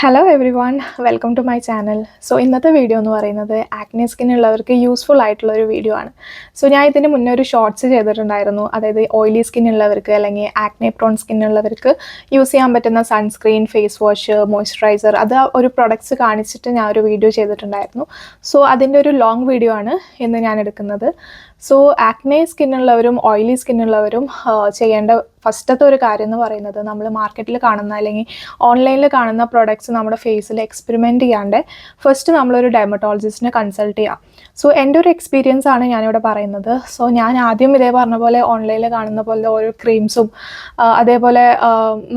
Hello everyone, welcome to my channel. So ഇന്നത്തെ video എന്ന് പറയുന്നത് ആക്നെ സ്കിന്നുള്ളവർക്ക് യൂസ്ഫുൾ ആയിട്ടുള്ളൊരു വീഡിയോ ആണ്. സോ ഞാൻ ഇതിന് മുന്നേ ഒരു ഷോർട്സ് ചെയ്തിട്ടുണ്ടായിരുന്നു. അതായത് ഓയിലി സ്കിന്നുള്ളവർക്ക് അല്ലെങ്കിൽ ആക്നെ പ്രോൺ സ്കിന്നുള്ളവർക്ക് യൂസ് ചെയ്യാൻ പറ്റുന്ന സൺസ്ക്രീൻ, ഫേസ് വാഷ്, മോയ്സ്ചറൈസർ, അത് ഒരു പ്രൊഡക്ട്സ് കാണിച്ചിട്ട് ഞാൻ ഒരു വീഡിയോ ചെയ്തിട്ടുണ്ടായിരുന്നു. സോ അതിൻ്റെ ഒരു ലോങ് വീഡിയോ ആണ് ഇന്ന് ഞാൻ എടുക്കുന്നത്. സോ ആക്നെ സ്കിന്നുള്ളവരും ഓയിലി സ്കിന്നുള്ളവരും ചെയ്യേണ്ട ഫസ്റ്റത്തെ ഒരു കാര്യം എന്ന് പറയുന്നത്, നമ്മൾ മാർക്കറ്റിൽ കാണുന്ന അല്ലെങ്കിൽ ഓൺലൈനിൽ കാണുന്ന പ്രൊഡക്ട്സ് നമ്മുടെ ഫേസിൽ എക്സ്പെരിമെൻറ്റ് ചെയ്യാണ്ട് ഫസ്റ്റ് നമ്മളൊരു ഡെർമറ്റോളജിസ്റ്റിനെ കൺസൾട്ട് ചെയ്യാം. സോ എൻ്റെ ഒരു എക്സ്പീരിയൻസ് ആണ് ഞാനിവിടെ പറയുന്നത്. സോ ഞാൻ ആദ്യം ഇതേ പറഞ്ഞ പോലെ ഓൺലൈനിൽ കാണുന്ന പോലെ ഓരോ ക്രീംസും അതേപോലെ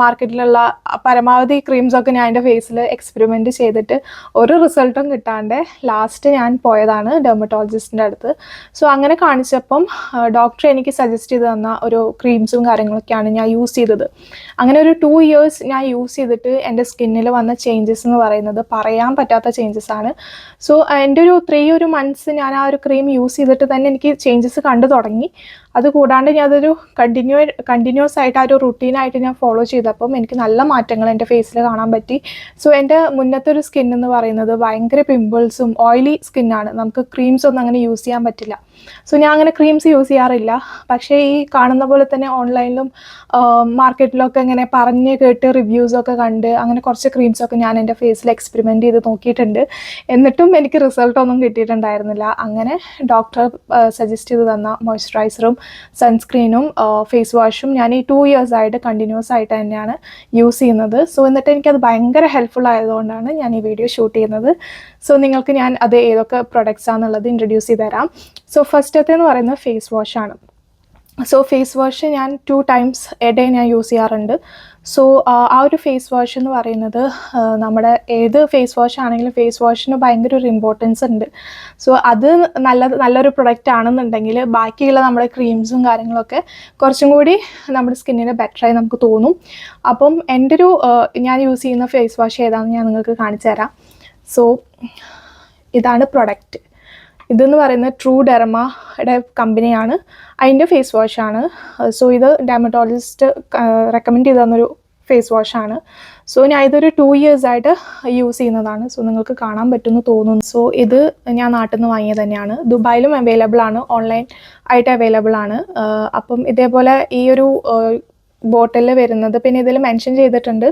മാർക്കറ്റിലുള്ള പരമാവധി ക്രീംസൊക്കെ ഞാൻ എൻ്റെ ഫേസിൽ എക്സ്പെരിമെൻറ്റ് ചെയ്തിട്ട് ഒരു റിസൾട്ടും കിട്ടാണ്ട് ലാസ്റ്റ് ഞാൻ പോയതാണ് ഡെർമറ്റോളജിസ്റ്റിൻ്റെ അടുത്ത്. സോ അങ്ങനെ കാണിച്ചപ്പം ഡോക്ടർ എനിക്ക് സജസ്റ്റ് ചെയ്ത് തന്ന ഒരു ക്രീംസും കാര്യങ്ങളൊക്കെയാണ് ഞാൻ യൂസ് ചെയ്തത്. അങ്ങനെ ഒരു 2 years ഞാൻ യൂസ് ചെയ്തിട്ട് എൻ്റെ സ്കിന്നിൽ വന്ന ചേഞ്ചസ് എന്ന് പറയുന്നത് പറയാൻ പറ്റാത്ത ചേഞ്ചസ് ആണ്. സോ എൻ്റെ ഒരു 3 months ഞാൻ ആ ഒരു ക്രീം യൂസ് ചെയ്തിട്ട് തന്നെ എനിക്ക് ചേഞ്ചസ് കണ്ടു തുടങ്ങി. അതുകൂടാണ്ട് ഞാൻ അതൊരു കണ്ടിന്യൂസ് ആയിട്ട് ആ ഒരു റുട്ടീനായിട്ട് ഞാൻ ഫോളോ ചെയ്തപ്പം എനിക്ക് നല്ല മാറ്റങ്ങൾ എൻ്റെ ഫേസിൽ കാണാൻ പറ്റി. സോ എൻ്റെ മുന്നത്തെ ഒരു സ്കിൻ എന്ന് പറയുന്നത് ഭയങ്കര പിമ്പിൾസും ഓയിലി സ്കിന്നാണ്. നമുക്ക് ക്രീംസ് ഒന്നും അങ്ങനെ യൂസ് ചെയ്യാൻ പറ്റില്ല. സോ ഞാൻ അങ്ങനെ ക്രീംസ് യൂസ് ചെയ്യാറില്ല. പക്ഷേ ഈ കാണുന്ന പോലെ തന്നെ ഓൺലൈനിലും മാർക്കറ്റിലൊക്കെ ഇങ്ങനെ പറഞ്ഞ് കേട്ട് റിവ്യൂസൊക്കെ കണ്ട് അങ്ങനെ കുറച്ച് ക്രീംസൊക്കെ ഞാൻ എൻ്റെ ഫേസിൽ എക്സ്പെരിമെൻറ്റ് ചെയ്ത് നോക്കിയിട്ടുണ്ട്. എന്നിട്ടും എനിക്ക് റിസൾട്ടൊന്നും കിട്ടിയിട്ടുണ്ടായിരുന്നില്ല. അങ്ങനെ ഡോക്ടർ സജസ്റ്റ് ചെയ്ത് തന്ന മോയ്സ്ചറൈസറും സൺസ്ക്രീനും ഫേസ് വാഷും ഞാൻ ഈ 2 years ആയിട്ട് കണ്ടിന്യൂസ് ആയിട്ട് തന്നെയാണ് യൂസ് ചെയ്യുന്നത്. സോ എന്നിട്ട് എനിക്കത് ഭയങ്കര ഹെൽപ്ഫുൾ ആയതുകൊണ്ടാണ് ഞാൻ ഈ വീഡിയോ ഷൂട്ട് ചെയ്യുന്നത്. സോ നിങ്ങൾക്ക് ഞാൻ അത് ഏതൊക്കെ പ്രൊഡക്ട്സ് ആണെന്നുള്ളത് ഇൻട്രൊഡ്യൂസ് ചെയ്ത് തരാം. സോ ഫസ്റ്റത്തേന്ന് പറയുന്നത് ഫേസ് വാഷാണ്. സോ ഫേസ് വാഷ് ഞാൻ 2 times എ ഡേ ഞാൻ യൂസ് ചെയ്യാറുണ്ട്. സോ ആ ഒരു ഫേസ് വാഷ് എന്ന് പറയുന്നത് നമ്മുടെ ഏത് ഫേസ് വാഷ് ആണെങ്കിലും ഫേസ് വാഷിന് ഭയങ്കര ഒരു ഇമ്പോർട്ടൻസ് ഉണ്ട്. സോ അത് നല്ലൊരു പ്രൊഡക്റ്റ് ആണെന്നുണ്ടെങ്കിൽ ബാക്കിയുള്ള നമ്മുടെ ക്രീംസും കാര്യങ്ങളൊക്കെ കുറച്ചും കൂടി നമ്മുടെ സ്കിന്നിന് ബെറ്ററായി നമുക്ക് തോന്നും. അപ്പം എൻ്റെ ഒരു ഞാൻ യൂസ് ചെയ്യുന്ന ഫേസ് വാഷ് ഏതാണെന്ന് ഞാൻ നിങ്ങൾക്ക് കാണിച്ചു തരാം. സോ ഇതാണ് പ്രൊഡക്റ്റ്. ഇതെന്ന് പറയുന്നത് ട്രൂ ഡെർമയുടെ കമ്പനിയാണ്, അതിൻ്റെ ഫേസ് വാഷാണ്. സോ ഇത് ഡെർമറ്റോളജിസ്റ്റ് റെക്കമെൻഡ് ചെയ്ത് തന്നൊരു ഫേസ് വാഷാണ്. സോ ഞാൻ ഇതൊരു 2 years ആയിട്ട് യൂസ് ചെയ്യുന്നതാണ്. സോ നിങ്ങൾക്ക് കാണാൻ പറ്റുമെന്ന് തോന്നുന്നു. സോ ഇത് ഞാൻ നാട്ടിൽ നിന്ന് വാങ്ങിയത് തന്നെയാണ്. ദുബായിലും അവൈലബിൾ ആണ്, ഓൺലൈൻ ആയിട്ട് അവൈലബിൾ ആണ്. അപ്പം ഇതേപോലെ ഈ ഒരു ബോട്ടിൽ വരുന്നത്, പിന്നെ ഇതിൽ മെൻഷൻ ചെയ്തിട്ടുണ്ട്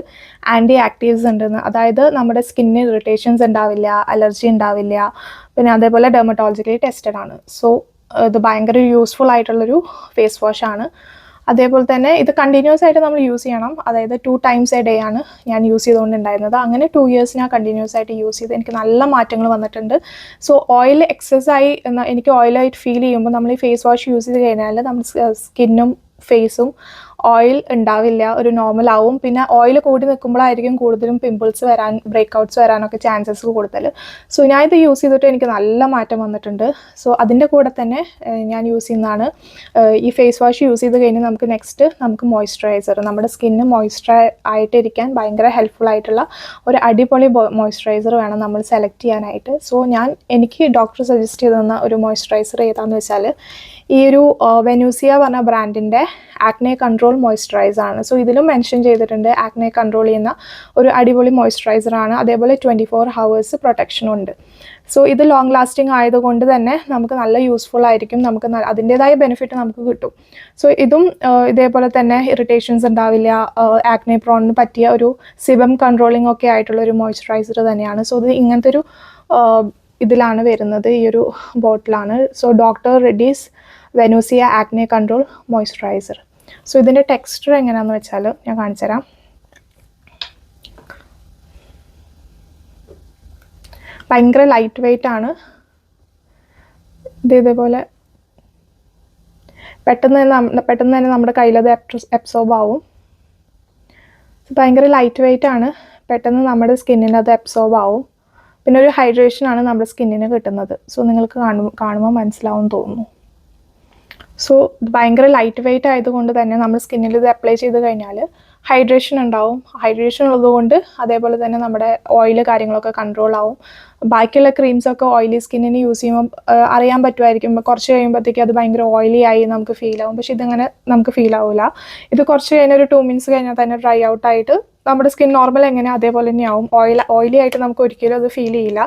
ആൻറ്റി ആക്റ്റീവ്സ് ഉണ്ടെന്ന്. അതായത് നമ്മുടെ സ്കിന്നിന് ഇറിറ്റേഷൻസ് ഉണ്ടാവില്ല, അലർജി ഉണ്ടാവില്ല, പിന്നെ അതേപോലെ ഡെർമറ്റോളജിക്കലി ടെസ്റ്റഡ് ആണ്. സോ ഇത് ഭയങ്കര യൂസ്ഫുൾ ആയിട്ടുള്ളൊരു ഫേസ് വാഷാണ്. അതേപോലെ തന്നെ ഇത് കണ്ടിന്യൂസ് ആയിട്ട് നമ്മൾ യൂസ് ചെയ്യണം. അതായത് 2 times എ ഡേ ആണ് ഞാൻ യൂസ് ചെയ്തുകൊണ്ടുണ്ടായിരുന്നത്. അങ്ങനെ 2 years ഞാൻ കണ്ടിന്യൂസ് ആയിട്ട് യൂസ് ചെയ്ത് എനിക്ക് നല്ല മാറ്റങ്ങൾ വന്നിട്ടുണ്ട്. സോ ഓയിൽ എക്സസ് ആയി എനിക്ക് ഓയിലായിട്ട് ഫീൽ ചെയ്യുമ്പോൾ നമ്മൾ ഈ ഫേസ് വാഷ് യൂസ് ചെയ്ത് കഴിഞ്ഞാൽ നമ്മുടെ സ്കിന്നും ഫേസും ഓയിൽ ഉണ്ടാവില്ല, ഒരു നോർമൽ ആവും. പിന്നെ ഓയിൽ കൂടി നിൽക്കുമ്പോഴായിരിക്കും കൂടുതലും പിമ്പിൾസ് വരാൻ, ബ്രേക്ക്ഔട്ട്സ് വരാനൊക്കെ ചാൻസസ് കൂടുതൽ. സോ ഞാൻ ഇത് യൂസ് ചെയ്തിട്ട് എനിക്ക് നല്ല മാറ്റം വന്നിട്ടുണ്ട്. സോ അതിൻ്റെ കൂടെ തന്നെ ഞാൻ യൂസ് ചെയ്യുന്നതാണ് ഈ ഫേസ് വാഷ് യൂസ് ചെയ്ത് കഴിഞ്ഞാൽ നമുക്ക് മോയ്സ്ചറൈസർ, നമ്മുടെ സ്കിന്ന് ആയിട്ടിരിക്കാൻ ഭയങ്കര ഹെൽപ്ഫുൾ ആയിട്ടുള്ള ഒരു അടിപൊളി മോയ്സ്ചറൈസർ വേണം നമ്മൾ സെലക്ട് ചെയ്യാനായിട്ട്. സോ എനിക്ക് ഡോക്ടർ സജസ്റ്റ് ചെയ്ത് തന്ന ഒരു മോയ്സ്ചറൈസർ ഏതാണെന്ന് വെച്ചാൽ ഈ ഒരു വെനൂസിയ പറഞ്ഞ ബ്രാൻഡിൻ്റെ ആക്നെ കൺട്രോൾ മോയ്സ്ചറൈസർ ആണ്. സോ ഇതിലും മെൻഷൻ ചെയ്തിട്ടുണ്ട് ആക്നെ കൺട്രോൾ ചെയ്യുന്ന ഒരു അടിപൊളി മോയ്സ്ചറൈസർ ആണ്. അതേപോലെ 24 hours പ്രൊട്ടക്ഷനും ഉണ്ട്. സോ ഇത് ലോങ് ലാസ്റ്റിംഗ് ആയതുകൊണ്ട് തന്നെ നമുക്ക് നല്ല യൂസ്ഫുൾ ആയിരിക്കും, നമുക്ക് അതിൻ്റേതായ ബെനിഫിറ്റ് നമുക്ക് കിട്ടും. സോ ഇതും ഇതേപോലെ തന്നെ ഇറിറ്റേഷൻസ് ഉണ്ടാവില്ല, ആക്നെ പ്രോണിന് പറ്റിയ ഒരു സിബം കൺട്രോളിംഗ് ഒക്കെ ആയിട്ടുള്ള ഒരു മോയ്സ്ചറൈസർ തന്നെയാണ്. സോ ഇത് ഇങ്ങനത്തെ ഒരു ഇതിലാണ് വരുന്നത്, ഈ ഒരു ബോട്ടിലാണ്. So doctor Reddy's Venusia acne control moisturizer. So ഇതിൻ്റെ ടെക്സ്ചർ എങ്ങനെയാണെന്ന് വെച്ചാൽ ഞാൻ കാണിച്ചു തരാം. ഭയങ്കര ലൈറ്റ് വെയ്റ്റ് ആണ്. ഇതേപോലെ പെട്ടെന്ന് തന്നെ നമ്മുടെ കയ്യിലത് അബ്സോർബ് ആവും. ഭയങ്കര ലൈറ്റ് വെയ്റ്റ് ആണ്, പെട്ടെന്ന് നമ്മുടെ സ്കിന്നിന് അത് അബ്സോർബ് ആവും. പിന്നെ ഒരു ഹൈഡ്രേഷനാണ് നമ്മുടെ സ്കിന്നിന് കിട്ടുന്നത്. സോ നിങ്ങൾക്ക് കാണുമ്പോൾ മനസ്സിലാവും തോന്നുന്നു. സോ ഭയങ്കര ലൈറ്റ് വെയ്റ്റ് ആയതുകൊണ്ട് തന്നെ നമ്മൾ സ്കിന്നിൽ ഇത് അപ്ലൈ ചെയ്ത് കഴിഞ്ഞാൽ ഹൈഡ്രേഷൻ ഉണ്ടാവും. ഹൈഡ്രേഷൻ ഉള്ളതുകൊണ്ട് അതേപോലെ തന്നെ നമ്മുടെ ഓയിൽ കാര്യങ്ങളൊക്കെ കൺട്രോൾ ആവും. ബാക്കിയുള്ള ക്രീംസൊക്കെ ഓയിലി സ്കിന്നിന് യൂസ് ചെയ്യുമ്പോൾ അറിയാൻ പറ്റുമായിരിക്കും, കുറച്ച് കഴിയുമ്പോഴത്തേക്ക് അത് ഭയങ്കര ഓയിലി ആയി നമുക്ക് ഫീൽ ആവും. പക്ഷെ ഇതങ്ങനെ നമുക്ക് ഫീൽ ആവില്ല. ഇത് കുറച്ച് കഴിഞ്ഞാൽ ഒരു 2 minutes കഴിഞ്ഞാൽ തന്നെ ഡ്രൈ ഔട്ട് ആയിട്ട് നമ്മുടെ സ്കിൻ നോർമൽ എങ്ങനെയാണ് അതേപോലെ തന്നെയാവും. ഓയിലി ആയിട്ട് നമുക്ക് ഒരിക്കലും അത് ഫീൽ ചെയ്യില്ല.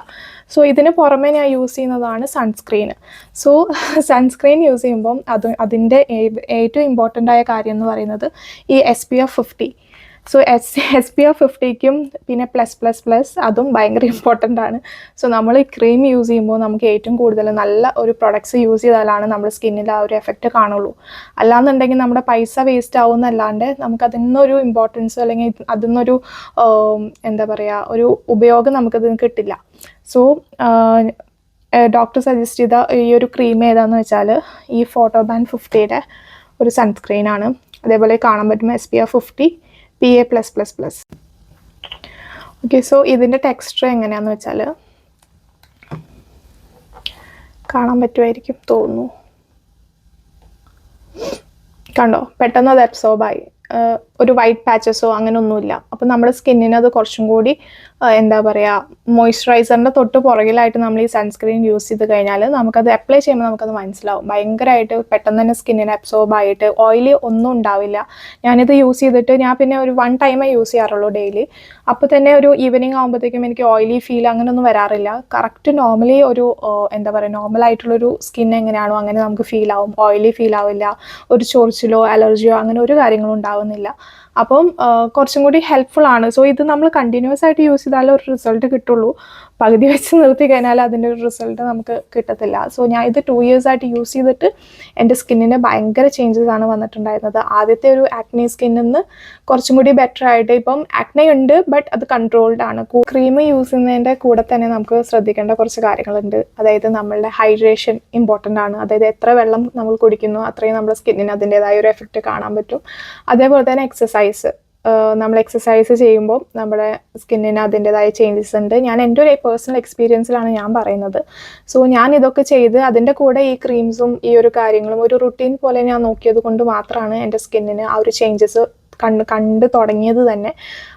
സോ ഇതിന് പുറമെ ഞാൻ യൂസ് ചെയ്യുന്നതാണ് സൺസ്ക്രീൻ. സോ സൺസ്ക്രീൻ യൂസ് ചെയ്യുമ്പം അതിൻ്റെ ഏറ്റവും ഇമ്പോർട്ടൻ്റ് ആയ കാര്യം എന്ന് പറയുന്നത് ഈ SPF 50. സോ SPF 50ക്കും പിന്നെ +++ അതും ഭയങ്കര ഇമ്പോർട്ടൻ്റ് ആണ്. സോ നമ്മൾ ഈ ക്രീം യൂസ് ചെയ്യുമ്പോൾ നമുക്ക് ഏറ്റവും കൂടുതൽ നല്ല ഒരു പ്രൊഡക്ട്സ് യൂസ് ചെയ്താലാണ് നമ്മുടെ സ്കിന്നിൽ ആ ഒരു എഫക്റ്റ് കാണുള്ളൂ. അല്ലാന്നുണ്ടെങ്കിൽ നമ്മുടെ പൈസ വേസ്റ്റ് ആവുമെന്നല്ലാണ്ട് നമുക്ക് അതിൽ നിന്നൊരു ഇമ്പോർട്ടൻസ് അല്ലെങ്കിൽ അതിൽ നിന്നൊരു എന്താ പറയുക ഒരു ഉപയോഗം നമുക്കതിന് കിട്ടില്ല. സോ ഡോക്ടർ സജസ്റ്റ് ചെയ്ത ഈ ഒരു ക്രീം ഏതാണെന്ന് വെച്ചാൽ ഈ ഫോട്ടോബാൻ 50യുടെ ഒരു സൺസ്ക്രീനാണ്. അതേപോലെ കാണാൻ പറ്റും SPF 50 PA+++. ഓക്കെ, സോ ഇതിൻ്റെ ടെക്സ്ചർ എങ്ങനെയാണെന്ന് വെച്ചാൽ കാണാൻ പറ്റുമായിരിക്കും തോന്നുന്നു. കണ്ടോ, പെട്ടെന്ന് അത് അബ്സോർബായി. ഒരു വൈറ്റ് പാച്ചസോ അങ്ങനെ ഒന്നുമില്ല. അപ്പോൾ നമ്മുടെ സ്കിന്നിന് അത് കുറച്ചും കൂടി എന്താ പറയുക മോയ്സ്ചറൈസറിൻ്റെ തൊട്ട് പുറകിലായിട്ട് നമ്മൾ ഈ സൺസ്ക്രീൻ യൂസ് ചെയ്ത് കഴിഞ്ഞാൽ നമുക്കത് അപ്ലൈ ചെയ്യുമ്പോൾ നമുക്കത് മനസ്സിലാവും. ഭയങ്കരമായിട്ട് പെട്ടെന്ന് തന്നെ സ്കിന്നിന് അബ്സോർബായിട്ട് ഓയിലി ഒന്നും ഉണ്ടാവില്ല. ഞാനിത് യൂസ് ചെയ്തിട്ട് ഞാൻ പിന്നെ ഒരു 1 ടൈമേ യൂസ് ചെയ്യാറുള്ളൂ ഡെയിലി. അപ്പോൾ തന്നെ ഒരു ഈവനിങ് ആകുമ്പോഴത്തേക്കും എനിക്ക് ഓയിലി ഫീൽ അങ്ങനെയൊന്നും വരാറില്ല. കറക്റ്റ് നോർമലി ഒരു എന്താ പറയുക നോർമലായിട്ടുള്ളൊരു സ്കിൻ എങ്ങനെയാണോ അങ്ങനെ നമുക്ക് ഫീൽ ആവും. ഓയിലി ഫീൽ ആവില്ല. ഒരു ചൊറിച്ചിലോ അലർജിയോ അങ്ങനെ ഒരു കാര്യങ്ങളും ഉണ്ടാവുന്നില്ല. അപ്പം കുറച്ചും കൂടി ഹെൽപ്ഫുൾ ആണ്. സോ ഇത് നമ്മൾ കണ്ടിന്യൂസ് ആയിട്ട് യൂസ് ചെയ്താലേ ഒരു റിസൾട്ട് കിട്ടുള്ളൂ. പകുതി വെച്ച് നിർത്തി കഴിഞ്ഞാൽ അതിൻ്റെ ഒരു റിസൾട്ട് നമുക്ക് കിട്ടത്തില്ല. സോ ഞാൻ ഇത് 2 years ആയിട്ട് യൂസ് ചെയ്തിട്ട് എൻ്റെ സ്കിന്നിന് ഭയങ്കര ചേഞ്ചസ് ആണ് വന്നിട്ടുണ്ടായിരുന്നത്. ആദ്യത്തെ ഒരു ആക്നെ സ്കിന്നിൽ നിന്ന് കുറച്ചും കൂടി ബെറ്റർ ആയിട്ട് ഇപ്പം ആക്നെ ഉണ്ട്, ബട്ട് അത് കൺട്രോൾഡ് ആണ്. ക്രീം യൂസ് ചെയ്യുന്നതിൻ്റെ കൂടെ തന്നെ നമുക്ക് ശ്രദ്ധിക്കേണ്ട കുറച്ച് കാര്യങ്ങളുണ്ട്. അതായത് നമ്മളുടെ ഹൈഡ്രേഷൻ ഇമ്പോർട്ടൻ്റ് ആണ്. അതായത് എത്ര വെള്ളം നമ്മൾ കുടിക്കുന്നു അത്രയും നമ്മുടെ സ്കിന്നിന് അതിൻ്റെതായ ഒരു എഫക്റ്റ് കാണാൻ പറ്റും. അതേപോലെ തന്നെ എക്സസൈസ്, നമ്മൾ എക്സസൈസ് ചെയ്യുമ്പോൾ നമ്മുടെ സ്കിന്നിന് അതിൻ്റെതായ ചേഞ്ചസ് ഉണ്ട്. ഞാൻ എൻ്റെ ഒരു പേഴ്സണൽ എക്സ്പീരിയൻസിലാണ് ഞാൻ പറയുന്നത്. സോ ഞാൻ ഇതൊക്കെ ചെയ്ത് അതിൻ്റെ കൂടെ ഈ ക്രീംസും ഈ ഒരു കാര്യങ്ങളും ഒരു റുട്ടീൻ പോലെ ഞാൻ നോക്കിയത് കൊണ്ട് മാത്രമാണ് എൻ്റെ സ്കിന്നിന് ആ ഒരു ചേഞ്ചസ് കണ്ട് തുടങ്ങിയത് തന്നെ.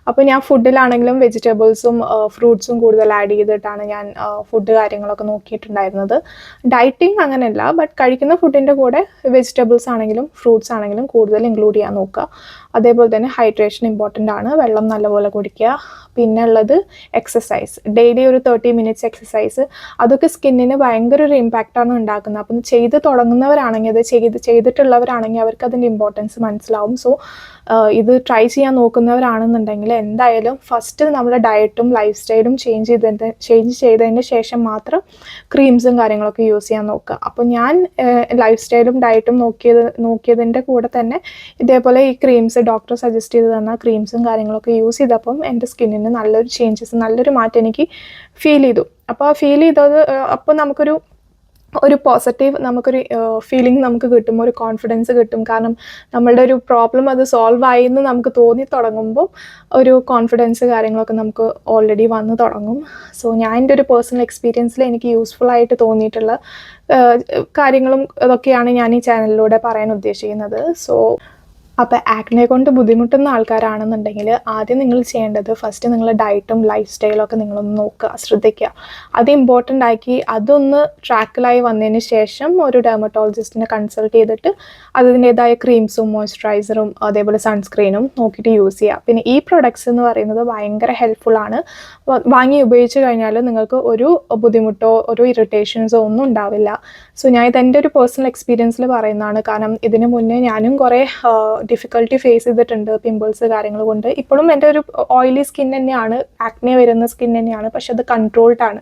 അപ്പോൾ ഞാൻ ഫുഡിലാണെങ്കിലും വെജിറ്റബിൾസും ഫ്രൂട്ട്സും കൂടുതൽ ആഡ് ചെയ്തിട്ടാണ് ഞാൻ ഫുഡ് കാര്യങ്ങളൊക്കെ നോക്കിയിട്ടുണ്ടായിരുന്നത്. ഡയറ്റിങ് അങ്ങനെയല്ല, ബട്ട് കഴിക്കുന്ന ഫുഡിൻ്റെ കൂടെ വെജിറ്റബിൾസ് ആണെങ്കിലും ഫ്രൂട്ട്സ് ആണെങ്കിലും കൂടുതൽ ഇൻക്ലൂഡ് ചെയ്യാൻ നോക്കുക. അതേപോലെ തന്നെ ഹൈഡ്രേഷൻ ഇമ്പോർട്ടൻ്റ് ആണ്. വെള്ളം നല്ലപോലെ കുടിക്കുക. പിന്നെ ഉള്ളത് എക്സസൈസ്, ഡെയിലി ഒരു 30 minutes എക്സസൈസ്. അതൊക്കെ സ്കിന്നിന് ഭയങ്കര ഒരു ഇമ്പാക്റ്റാണ് ഉണ്ടാക്കുന്നത്. അപ്പം ചെയ്ത് തുടങ്ങുന്നവരാണെങ്കിൽ അത് ചെയ്തിട്ടുള്ളവരാണെങ്കിൽ അവർക്ക് അതിൻ്റെ ഇമ്പോർട്ടൻസ് മനസ്സിലാവും. സോ ഇത് ട്രൈ ചെയ്യാൻ നോക്കുന്നവരാണെന്നുണ്ടെങ്കിൽ എന്തായാലും ഫസ്റ്റ് നമ്മുടെ ഡയറ്റും ലൈഫ് സ്റ്റൈലും ചേഞ്ച് ചെയ്തതിന് ശേഷം മാത്രം ക്രീംസും കാര്യങ്ങളൊക്കെ യൂസ് ചെയ്യാൻ നോക്കുക. അപ്പോൾ ഞാൻ ലൈഫ് സ്റ്റൈലും ഡയറ്റും നോക്കിയതിൻ്റെ കൂടെ തന്നെ ഇതേപോലെ ഈ ക്രീംസ് ഡോക്ടർ സജസ്റ്റ് ചെയ്ത് തന്ന ക്രീംസും കാര്യങ്ങളൊക്കെ യൂസ് ചെയ്തപ്പം എൻ്റെ സ്കിന്നിന് നല്ലൊരു ചേഞ്ചസ്, നല്ലൊരു മാറ്റം എനിക്ക് ഫീൽ ചെയ്തു. അപ്പോൾ ആ ഫീൽ ചെയ്തത് അപ്പോൾ നമുക്കൊരു പോസിറ്റീവ് നമുക്കൊരു ഫീലിംഗ് നമുക്ക് കിട്ടും, ഒരു കോൺഫിഡൻസ് കിട്ടും. കാരണം നമ്മളുടെ ഒരു പ്രോബ്ലം അത് സോൾവ് ആയി എന്ന് നമുക്ക് തോന്നി തുടങ്ങുമ്പോൾ ഒരു കോൺഫിഡൻസ് കാര്യങ്ങളൊക്കെ നമുക്ക് ഓൾറെഡി വന്ന് തുടങ്ങും. സോ ഞാൻ എൻ്റെ ഒരു പേഴ്സണൽ എക്സ്പീരിയൻസിൽ എനിക്ക് യൂസ്ഫുൾ ആയിട്ട് തോന്നിയിട്ടുള്ള കാര്യങ്ങളും ഇതൊക്കെയാണ് ഞാൻ ഈ ചാനലിലൂടെ പറയാൻ ഉദ്ദേശിക്കുന്നത്. സോ അപ്പോൾ ആക്നെ കൊണ്ട് ബുദ്ധിമുട്ടുന്ന ആൾക്കാരാണെന്നുണ്ടെങ്കിൽ ആദ്യം നിങ്ങൾ ചെയ്യേണ്ടത് ഫസ്റ്റ് നിങ്ങൾ ഡയറ്റും ലൈഫ് സ്റ്റൈലൊക്കെ നിങ്ങളൊന്ന് നോക്കുക, ശ്രദ്ധിക്കുക. അത് ഇമ്പോർട്ടൻ്റ് ആക്കി അതൊന്ന് ട്രാക്കിലായി വന്നതിന് ശേഷം ഒരു ഡെർമറ്റോളജിസ്റ്റിനെ കൺസൾട്ട് ചെയ്തിട്ട് അതിൻ്റേതായ ക്രീംസും മോയ്സ്ചറൈസറും അതേപോലെ സൺസ്ക്രീനും നോക്കിയിട്ട് യൂസ് ചെയ്യുക. പിന്നെ ഈ പ്രൊഡക്ട്സ് എന്ന് പറയുന്നത് ഭയങ്കര ഹെൽപ്ഫുള്ളാണ്. വാങ്ങി ഉപയോഗിച്ച് കഴിഞ്ഞാൽ നിങ്ങൾക്ക് ഒരു ബുദ്ധിമുട്ടോ ഒരു ഇറിറ്റേഷൻസോ ഒന്നും ഉണ്ടാവില്ല. സോ ഞാൻ ഇതെൻ്റെ ഒരു പേഴ്സണൽ എക്സ്പീരിയൻസിൽ പറയുന്നതാണ്. കാരണം ഇതിന് മുന്നേ ഞാനും കുറേ ഡിഫിക്കൽട്ടി ഫേസ് ചെയ്തിട്ടുണ്ട് പിമ്പിൾസ് കാര്യങ്ങൾ കൊണ്ട്. ഇപ്പോഴും എൻ്റെ ഒരു ഓയിലി സ്കിൻ തന്നെയാണ്, ആക്നെ വരുന്ന സ്കിൻ തന്നെയാണ്, പക്ഷെ അത് കൺട്രോൾഡ് ആണ്.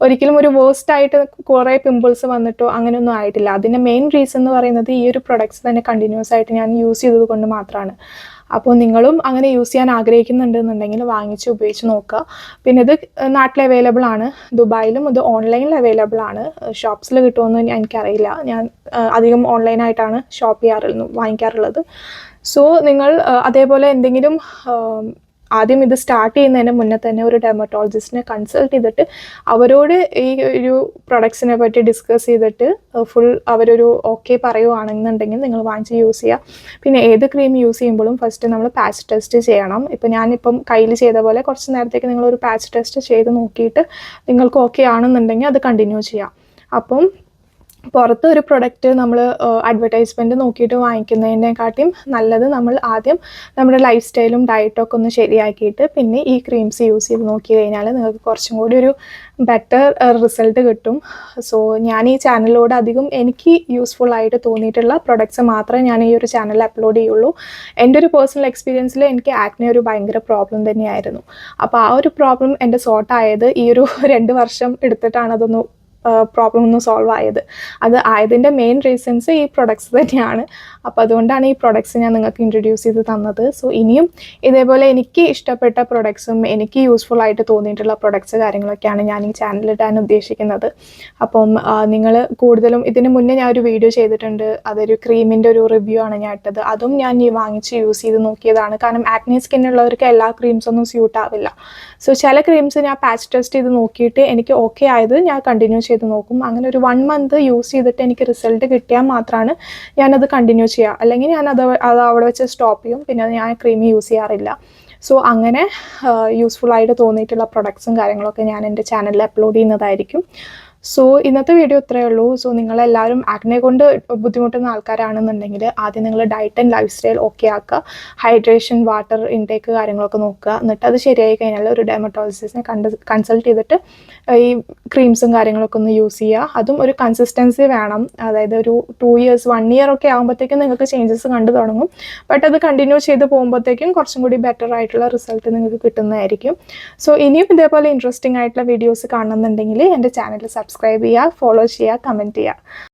ഒരിക്കലും ഒരു വേസ്റ്റ് ആയിട്ട് കുറേ പിമ്പിൾസ് വന്നിട്ടോ അങ്ങനെയൊന്നും ആയിട്ടില്ല. അതിൻ്റെ മെയിൻ റീസൺ എന്ന് പറയുന്നത് ഈ ഒരു പ്രൊഡക്ട്സ് തന്നെ കണ്ടിന്യൂസ് ആയിട്ട് ഞാൻ യൂസ് ചെയ്തത് കൊണ്ട് മാത്രമാണ്. അപ്പോൾ നിങ്ങളും അങ്ങനെ യൂസ് ചെയ്യാൻ ആഗ്രഹിക്കുന്നുണ്ടെന്നുണ്ടെങ്കിൽ വാങ്ങിച്ച് ഉപയോഗിച്ച് നോക്കുക. പിന്നെ ഇത് നാട്ടിൽ അവൈലബിൾ ആണ്, ദുബായിലും ഇത് ഓൺലൈനിൽ അവൈലബിൾ ആണ്. ഷോപ്സിൽ കിട്ടുമെന്ന് എനിക്കറിയില്ല. ഞാൻ അധികം ഓൺലൈനായിട്ടാണ് വാങ്ങിക്കാറുള്ളത്. സോ നിങ്ങൾ അതേപോലെ എന്തെങ്കിലും ആദ്യം ഇത് സ്റ്റാർട്ട് ചെയ്യുന്നതിന് മുന്നേ തന്നെ ഒരു ഡെർമറ്റോളജിസ്റ്റിനെ കൺസൾട്ട് ചെയ്തിട്ട് അവരോട് ഈ ഒരു പ്രൊഡക്ട്സിനെ പറ്റി ഡിസ്കസ് ചെയ്തിട്ട് ഫുൾ അവരൊരു ഓക്കെ പറയുവാണെന്നുണ്ടെങ്കിൽ നിങ്ങൾ വാങ്ങിച്ച് യൂസ് ചെയ്യുക. പിന്നെ ഏത് ക്രീം യൂസ് ചെയ്യുമ്പോഴും ഫസ്റ്റ് നമ്മൾ പാച്ച് ടെസ്റ്റ് ചെയ്യണം. ഇപ്പോൾ ഞാനിപ്പം കയ്യിൽ ചെയ്ത പോലെ കുറച്ച് നേരത്തേക്ക് നിങ്ങളൊരു പാച്ച് ടെസ്റ്റ് ചെയ്ത് നോക്കിയിട്ട് നിങ്ങൾക്ക് ഓക്കെ ആണെന്നുണ്ടെങ്കിൽ അത് കണ്ടിന്യൂ ചെയ്യാം. അപ്പം പുറത്ത് ഒരു പ്രൊഡക്റ്റ് നമ്മൾ അഡ്വർടൈസ്മെൻറ്റ് നോക്കിയിട്ട് വാങ്ങിക്കുന്നതിനെക്കാട്ടിയും നല്ലത് നമ്മൾ ആദ്യം നമ്മുടെ ലൈഫ് സ്റ്റൈലും ഡയറ്റൊക്കെ ഒന്ന് ശരിയാക്കിയിട്ട് പിന്നെ ഈ ക്രീംസ് യൂസ് ചെയ്ത് നോക്കി കഴിഞ്ഞാൽ നിങ്ങൾക്ക് കുറച്ചും കൂടി ഒരു ബെറ്റർ റിസൾട്ട് കിട്ടും. സോ ഞാൻ ഈ ചാനലിലൂടെ അധികം എനിക്ക് യൂസ്ഫുൾ ആയിട്ട് തോന്നിയിട്ടുള്ള പ്രൊഡക്ട്സ് മാത്രമേ ഞാൻ ഈ ഒരു ചാനലിൽ അപ്ലോഡ് ചെയ്യുള്ളൂ. എൻ്റെ ഒരു പേഴ്സണൽ എക്സ്പീരിയൻസിൽ എനിക്ക് ആക്നെ ഒരു ഭയങ്കര പ്രോബ്ലം തന്നെയായിരുന്നു. അപ്പോൾ ആ ഒരു പ്രോബ്ലം എൻ്റെ സോർട്ട് ആയത് ഈ ഒരു 2 വർഷം എടുത്തിട്ടാണ് അതൊന്ന് പ്രോബ്ലം ഒന്ന് സോൾവ് ആയത്. അത് ആയതിൻ്റെ മെയിൻ റീസൺസ് ഈ പ്രൊഡക്ട്സ് തന്നെയാണ്. അപ്പോൾ അതുകൊണ്ടാണ് ഈ പ്രൊഡക്ട്സ് ഞാൻ നിങ്ങൾക്ക് ഇൻട്രൊഡ്യൂസ് ചെയ്ത് തന്നത്. സോ ഇനിയും ഇതേപോലെ എനിക്ക് ഇഷ്ടപ്പെട്ട പ്രൊഡക്ട്സും എനിക്ക് യൂസ്ഫുൾ ആയിട്ട് തോന്നിയിട്ടുള്ള പ്രൊഡക്ട്സ് കാര്യങ്ങളൊക്കെയാണ് ഞാൻ ഈ ചാനലിലിടാൻ ഉദ്ദേശിക്കുന്നത്. അപ്പം നിങ്ങൾ കൂടുതലും ഇതിന് മുന്നേ ഞാൻ ഒരു വീഡിയോ ചെയ്തിട്ടുണ്ട്. അതൊരു ക്രീമിൻ്റെ ഒരു റിവ്യൂ ആണ് ഞാൻ ഇട്ടത്. അതും ഞാൻ ഈ വാങ്ങിച്ച് യൂസ് ചെയ്ത് നോക്കിയതാണ്. കാരണം ആക്നെ സ്കിന്നുള്ളവർക്ക് എല്ലാ ക്രീംസൊന്നും സ്യൂട്ട് ആവില്ല. സോ ചില ക്രീംസ് ഞാൻ പാച്ച് ടെസ്റ്റ് ചെയ്ത് നോക്കിയിട്ട് എനിക്ക് ഓക്കെ ആയത് ഞാൻ കണ്ടിന്യൂ ചെയ്ത് നോക്കും. അങ്ങനെ ഒരു 1 മന്ത് യൂസ് ചെയ്തിട്ട് എനിക്ക് റിസൾട്ട് കിട്ടിയാൽ മാത്രമാണ് ഞാനത് കണ്ടിന്യൂ ചെയ്യുക. അല്ലെങ്കിൽ ഞാനത് അവിടെ വെച്ച് സ്റ്റോപ്പ് ചെയ്യും. പിന്നെ ഞാൻ ക്രീം യൂസ് ചെയ്യാറില്ല. സോ അങ്ങനെ യൂസ്ഫുൾ ആയിട്ട് തോന്നിയിട്ടുള്ള പ്രൊഡക്ട്സും കാര്യങ്ങളൊക്കെ ഞാൻ എൻ്റെ ചാനലിൽ അപ്ലോഡ് ചെയ്യുന്നതായിരിക്കും. സോ ഇന്നത്തെ വീഡിയോ ഇത്രയേ ഉള്ളൂ. സോ നിങ്ങളെല്ലാവരും ആക്നെ കൊണ്ട് ബുദ്ധിമുട്ടുന്ന ആൾക്കാരാണെന്നുണ്ടെങ്കിൽ ആദ്യം നിങ്ങൾ diet and life style okay ആക്കുക. ഹൈഡ്രേഷൻ, വാട്ടർ ഇൻടേക്ക് കാര്യങ്ങളൊക്കെ നോക്കുക. എന്നിട്ട് അത് ശരിയായി കഴിഞ്ഞാൽ ഒരു ഡെർമറ്റോളജിസ്റ്റിനെ കൺസൾട്ട് ചെയ്തിട്ട് ഈ ക്രീംസും കാര്യങ്ങളൊക്കെ ഒന്ന് യൂസ് ചെയ്യുക. അതും ഒരു കൺസിസ്റ്റൻസി വേണം. അതായത് ഒരു 2 ഇയേഴ്സ് 1 ഇയർ ഒക്കെ ആകുമ്പോഴത്തേക്കും നിങ്ങൾക്ക് ചേഞ്ചസ് കണ്ടു തുടങ്ങും. ബട്ട് അത് കണ്ടിന്യൂ ചെയ്ത് പോകുമ്പോഴത്തേക്കും കുറച്ചും കൂടി ബെറ്റർ ആയിട്ടുള്ള റിസൾട്ട് നിങ്ങൾക്ക് കിട്ടുന്നതായിരിക്കും. സോ ഇനിയും ഇതേപോലെ ഇൻട്രസ്റ്റിംഗ് ആയിട്ടുള്ള വീഡിയോസ് കാണുന്നുണ്ടെങ്കിൽ എൻ്റെ ചാനൽ സബ്സ്ക്രൈബ് ചെയ്യുക, ഫോളോ ചെയ്യുക, കമൻറ്റ് ചെയ്യുക.